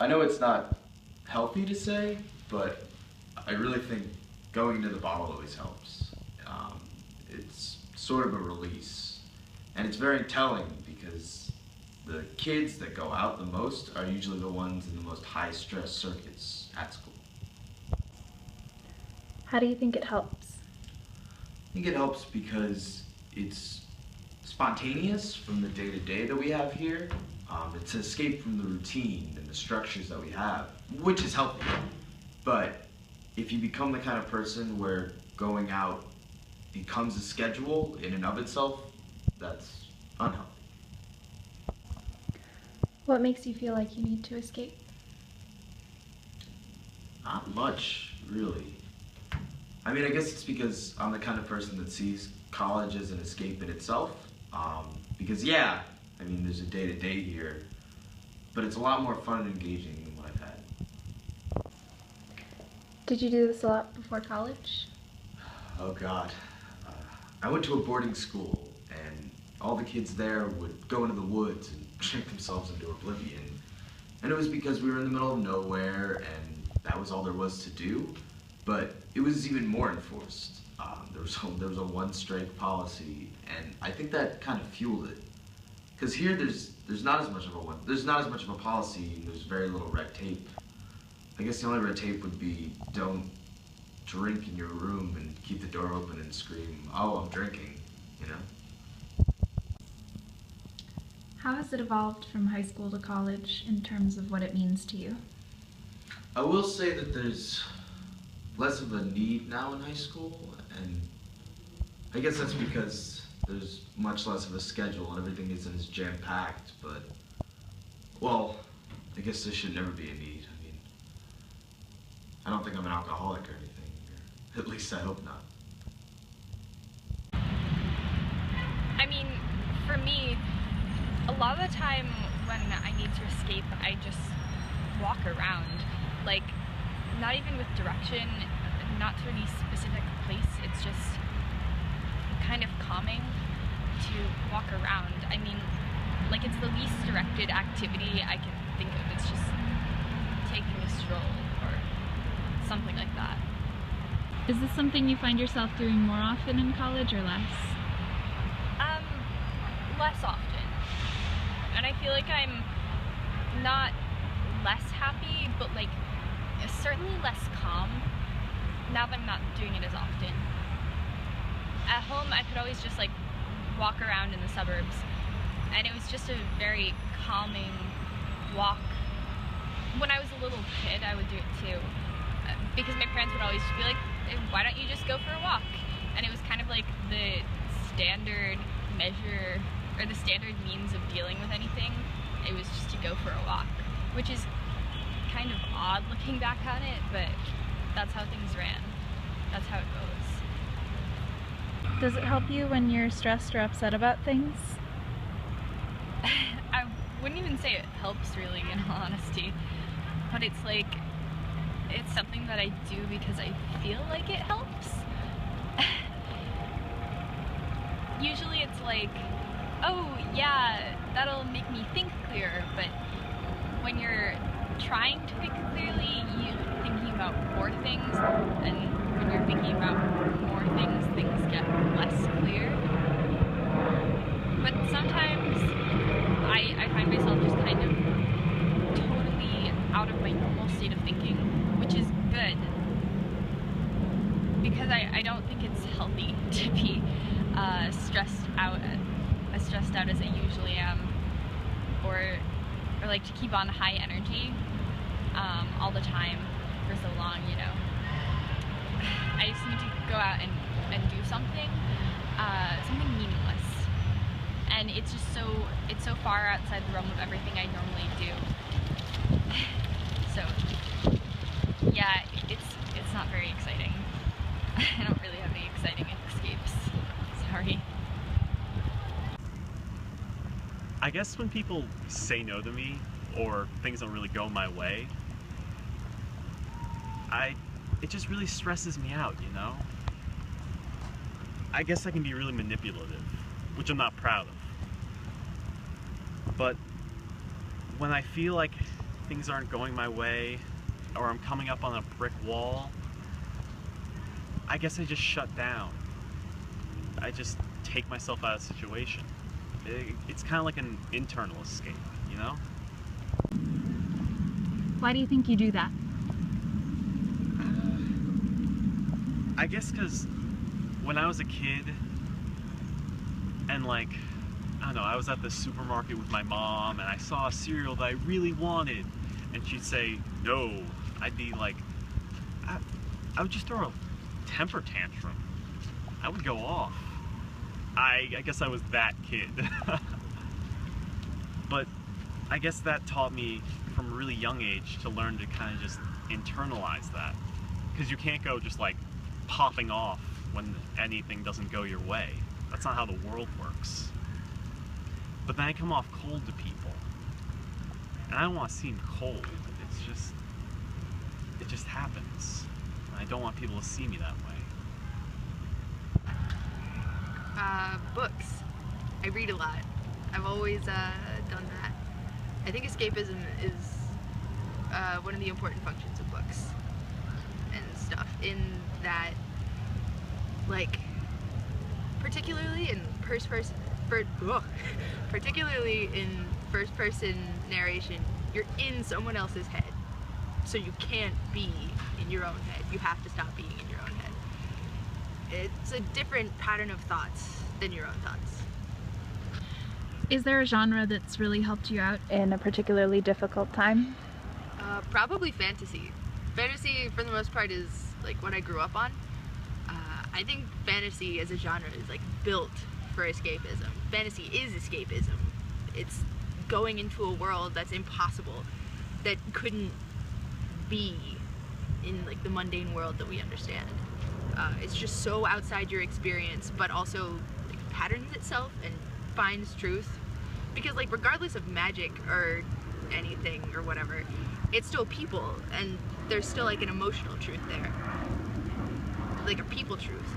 I know it's not healthy to say, but I really think going into the bottle always helps. It's sort of a release, and it's very telling because the kids that go out the most are usually the ones in the most high-stress circuits at school. How do you think it helps? I think it helps because it's spontaneous from the day-to-day that we have here. It's an escape from the routine and the structures that we have, which is healthy. But if you become the kind of person where going out becomes a schedule in and of itself, that's unhealthy. What makes you feel like you need to escape? Not much, really. I mean, I guess it's because I'm the kind of person that sees college as an escape in itself. Because yeah, I mean, there's a day-to-day here, but it's a lot more fun and engaging than what I've had. Did you do this a lot before college? Oh God. I went to a boarding school, and all the kids there would go into the woods and drink themselves into oblivion. And it was because we were in the middle of nowhere, and that was all there was to do. But it was even more enforced. There was a one-strike policy, and I think that kind of fueled it. Because here there's not as much of a policy, and there's very little red tape. I guess the only red tape would be don't drink in your room and keep the door open and scream, "Oh, I'm drinking," you know? How has it evolved from high school to college in terms of what it means to you? I will say that there's less of a need now in high school, and I guess that's because there's much less of a schedule and everything isn't as jam-packed, but, well, I guess there should never be a need. I mean, I don't think I'm an alcoholic or anything, or at least I hope not. I mean, for me, a lot of the time when I need to escape, I just walk around. Like, not even with direction, not to any specific place, it's just kind of calming to walk around. I mean, like, it's the least directed activity I can think of. It's just taking a stroll or something like that. Is this something you find yourself doing more often in college or less? Less often. And I feel like I'm not less happy, but like certainly less calm now that I'm not doing it as often. At home, I could always just like walk around in the suburbs, and it was just a very calming walk. When I was a little kid, I would do it too, because my parents would always be like, "Why don't you just go for a walk?" And it was kind of like the standard measure or the standard means of dealing with anything. It was just to go for a walk, which is kind of odd looking back on it, but that's how things ran. That's how it goes. Does it help you when you're stressed or upset about things? I wouldn't even say it helps really, in all honesty, but it's like, it's something that I do because I feel like it helps. Usually it's like, oh yeah, that'll make me think clearer, but when you're trying to think clearly, you're thinking about more things, and when you're thinking about more things, things get less clear. But sometimes I find myself just kind of totally out of my normal state of thinking, which is good, because I don't think it's healthy to be stressed out as I usually am, or like to keep on high energy all the time for so long, you know. I just need to go out and do something meaningless, and it's just so far outside the realm of everything I normally do. So yeah, it's not very exciting. I don't really have any exciting escapes. Sorry. I guess when people say no to me, or things don't really go my way, it just really stresses me out, you know? I guess I can be really manipulative, which I'm not proud of. But when I feel like things aren't going my way, or I'm coming up on a brick wall, I guess I just shut down. I just take myself out of the situation. It's kind of like an internal escape, you know? Why do you think you do that? I guess because when I was a kid, and like, I don't know, I was at the supermarket with my mom and I saw a cereal that I really wanted, and she'd say no, I'd be like, I would just throw a temper tantrum. I would go off. I guess I was that kid. But I guess that taught me from a really young age to learn to kind of just internalize that. Because you can't go just like popping off when anything doesn't go your way. That's not how the world works. But then I come off cold to people. And I don't want to seem cold. It just happens. And I don't want people to see me that way. Books. I read a lot. I've always done that. I think escapism is one of the important functions of books and stuff, in that, like, particularly in first person narration, you're in someone else's head, so you can't be in your own head. You have to stop being in your own head. It's a different pattern of thoughts than your own thoughts. Is there a genre that's really helped you out in a particularly difficult time? Probably fantasy. Fantasy, for the most part, is like what I grew up on. I think fantasy as a genre is like built for escapism. Fantasy is escapism. It's going into a world that's impossible, that couldn't be in like the mundane world that we understand. It's just so outside your experience, but also like, patterns itself and finds truth. Because like regardless of magic or anything or whatever, it's still people, and there's still like an emotional truth there, like a people truth.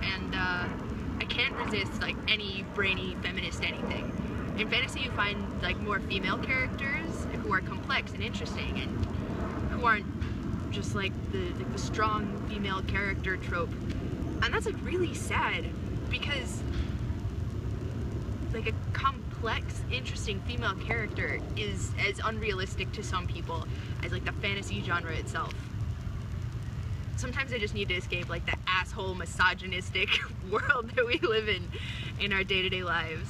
And I can't resist like any brainy feminist anything. In fantasy you find like more female characters who are complex and interesting, and who aren't just like the strong female character trope. And that's like really sad, because like a complex, interesting female character is as unrealistic to some people as like the fantasy genre itself. Sometimes I just need to escape like the asshole misogynistic world that we live in our day-to-day lives.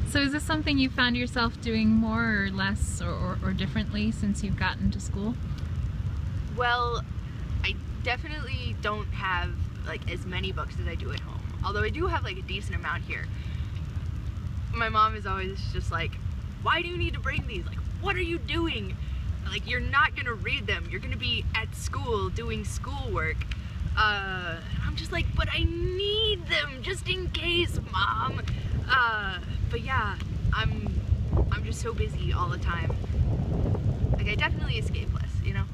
So is this something you found yourself doing more or less or differently since you've gotten to school? Well, I definitely don't have like as many books as I do at home, although I do have like a decent amount here. My mom is always just like, why do you need to bring these? Like, what are you doing? Like, you're not gonna read them. You're gonna be at school doing schoolwork. I'm just like, but I need them just in case, Mom. But yeah, I'm just so busy all the time. Like, I definitely escape less, you know?